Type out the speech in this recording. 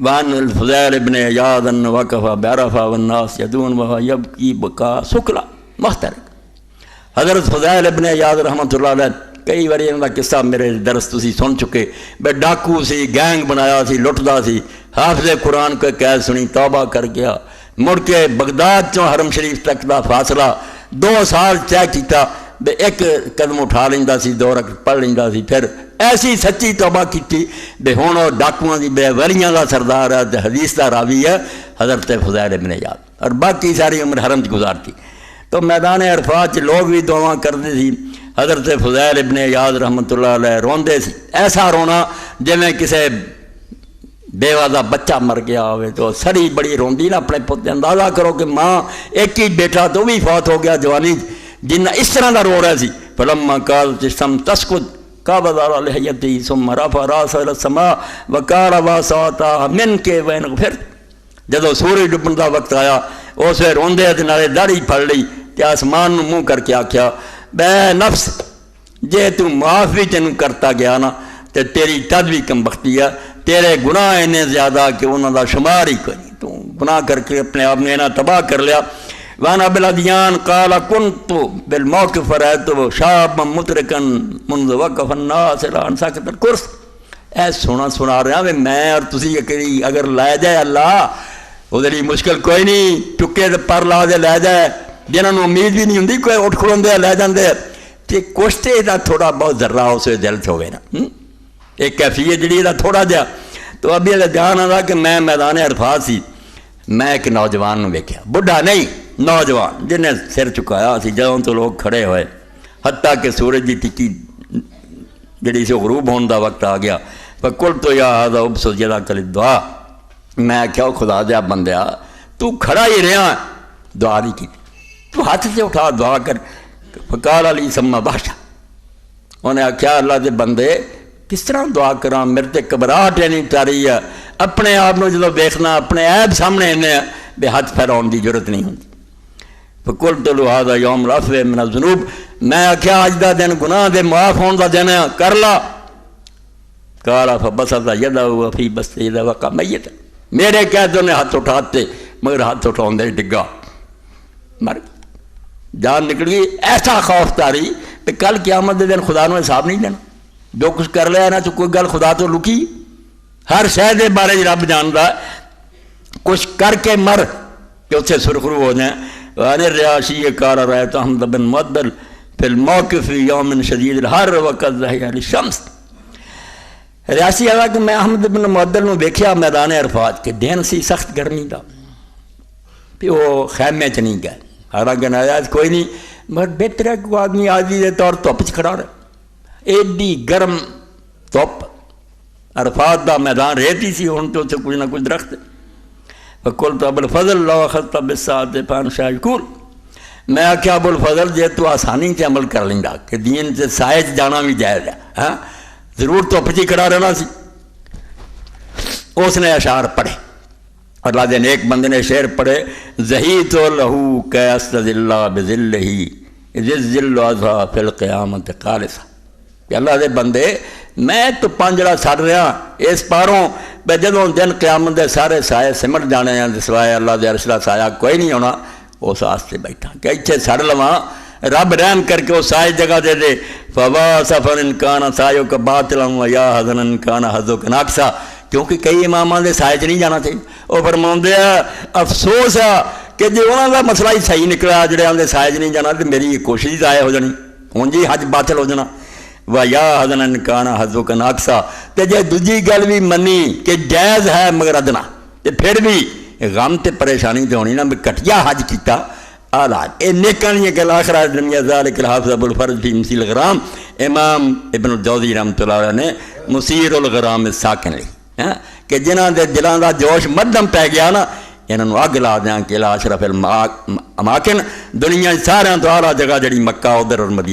وان الفضیل ابن اياض ان وقف بعرفہ والناس يدون وهو يبكي بكاء سکلا محترق۔ حضرت فضیل ابن اياض رحمۃ اللہ علیہ کئی باری انہوں کا قصہ میرے درس تسی سن چکے، بے ڈاکو سی، گینگ بنایا سی، لٹدا سی، حافظ قرآن کو قید سنی، توبہ کر گیا، مڑ کے بغداد چوں حرم شریف تک دا فاصلہ 2 سال طے کیتا، بے ایک قدم اٹھا لیندا سی، 2 رکعت پڑھ لیندا سی، پھر ایسی سچی توبہ کی بے ہوں وہ ڈاکوؤں کی بے ولیاں کا سردار ہے، حدیث کا راوی ہے حضرت فضیل ابن اياض، اور باقی ساری عمر حرم گزارتی۔ تو میدان عرفات لوگ بھی دعا کرتے تھی، حضرت فضیل ابن اياض رحمۃ اللہ علیہ روندے سی، ایسا رونا جی کسے بیوہ دا بچہ مر گیا ہوئے، تو سری بڑی روندی نا اپنے پوتے۔ اندازہ کرو کہ ماں ایک ہی بیٹا تو بھی فوت ہو گیا جوانی، جنہ اس طرح دا رو رہا سی۔ فلما قالت الشمس تسقط قبض على لحيته ثم رفع راسه الى السماء وقال واسعتها منك وان غفرت۔ جدو سورج ڈبن دا وقت آیا اس وے روندے تے نالے داڑھی پھڑ لئی تے آسمان نو منہ کر کے آکھیا، بے نفس جے تو معاف بھی تینوں کرتا گیا نا تے تیری تد بھی کم بختی ہے، تیرے گناہ اتنے زیادہ کہ انہاں دا شمار ہی کوئی نہیں، تو گناہ کر کے اپنے آپ نے تباہ کر لیا۔ وانا بالادیان قال كنت بالموقف فرأيت شابا متركا منذ وقف الناس الى ان سكت الكرس۔ اے سنا رہا ہوں میں اور تسی اگر لے جائے اللہ وہ مشکل کوئی نہیں، چکے پر لا دے لے جائے، جنہوں نے امید بھی نہیں ہوندی کوئی اٹھ کھڑوندے لے جاندے، تے کچھ تے دا تھوڑا بہت ذرہ اس دل چ ہوئے نا، ایک کیفیت جڑی دا تھوڑا جا۔ تو ابھی دھیان آ کہ میں میدان عرفات سی، میں ایک نوجوان نو ویکھیا، بڈھا نہیں نوجوان، جنہیں سر چکایا سی، جدوں تو لوگ کھڑے ہوئے حتیٰ کہ سورج کی ٹکی جڑی سے غروب ہونے دا وقت آ گیا۔ فقلت یا ھذا ابسط یدک للدعاء، میں کیا خدا دیا بندیا تو کھڑا ہی رہا دعا نہیں کی، تو ہاتھ سے اٹھا دعا کر۔ فقال علی سما باشا، انہیں آخیا اللہ دے بندے کس طرح دعا کراں، میرے تے گھبراہٹ نہیں ٹاری ہے، اپنے آپ کو جدو دیکھنا اپنے عیب سامنے آنے بے ہاتھ پھیلاؤن دی ضرورت نہیں ہوتی۔ فقلت له هذا يوم العفو من الذنوب، میں آخیا اج دا دن گناہ دے معاف ہون دا دن ہے، کر لا۔ قال فبسط يده في بسط يده وقع میت، میرے قیدوں نے ہاتھ اٹھاتے مگر ہاتھ اٹھاؤں دے ڈگا مر جان نکل گئی۔ ایسا خوف تاری کہ کل قیامت دے دن خدا نے حساب نہیں دینا، جو کچھ کر لیا نا تو کوئی گل خدا تو لکی، ہر شے دے بارے رب جاندا، کچھ کر کے مر کہ اس سے سرخرو ہو جائیں۔ وانا الریاشی قال رأيت احمد بن مدبر في الموقف يوم شدید الحر وقد ظهر الشمس۔ ریاسی آیا کہ میں احمد بن مدبر نو ویکھیا میدان عرفات کے دن سی سخت گرمی دا، پھر وہ خیمے چ نہیں گئے، حالانکہ ناجائز کوئی نہیں، مگر بہتر ہے کہ آدمی عادی دے طور دھوپ چ کھڑا رہے، ایڈی گرم دھوپ، عرفات دا میدان ریتی سی، ہن تو اتنے کچھ نہ کچھ درخت ہے۔ فقلت ابو الفضل لو اخذت بالساعة فانشا يقول، میں آخیا ابو الفضل جے تو آسانی سے عمل کر لیندا کہ دین سے سائے جانا بھی جائز ہے، ہاں ضرور تو پچی کھڑا رہنا سی۔ اس نے اشعار پڑھے، اللہ دے نیک بندے نے شعر پڑھے، زہیت لہو کہ استذل بذلہ اذ الذل اضحى فی القیامت خالصا، کہ اللہ دے بندے میں تو پانجڑا سڑ رہا اس پاروں بے جدوں دن قیامت دے سارے سائے سمٹ جانے ہیں سوائے اللہ دے عرش دا سایہ کوئی نہیں ہونا، اس واسطے بیٹھا کہ اتنے سڑ لواں، رب رحم کر کے اس سائے جگہ دے دے۔ فوا سفر ان کان سایوں کا باطلا ویا حزن ان کان حزو کا ناقصا، کیونکہ کئی اماماں دے سائے چ نہیں جانا چاہیے۔ وہ فرماندے ہیں افسوس ہے کہ جی انہوں کا مسئلہ ہی صحیح نکلا، جڑے آدھے سائے چ نہیں جانا تو میری کوشش ضائع ہو جانی، ہوں جی حج باطل ہو جانا۔ وَيَا حَزَنًا كَانَ حَظُّكَ نَاقِصًا، تے جے دوجی گل بھی منی کہ جائز ہے مگر ادنا، تے پھر بھی غم تے پریشانی تے ہونی نا بھی کٹیا حج کیتا آلات اے نیکان یہ گل آخر دنیا ذالک الحافظ ابو الفرج فی مسیل الغرام، امام ابن الجوزی رحمۃ اللہ علیہ نے مسیر الغرام ساکن لی کہ جنہاں دے دلاں دا جوش مدم پہ گیا نا انہوں نے اگ لا دیاں کہ لا اشرف الاماکن، دنیا سارے تو اعلیٰ جگہ جڑی مکہ ادھر اور مدینہ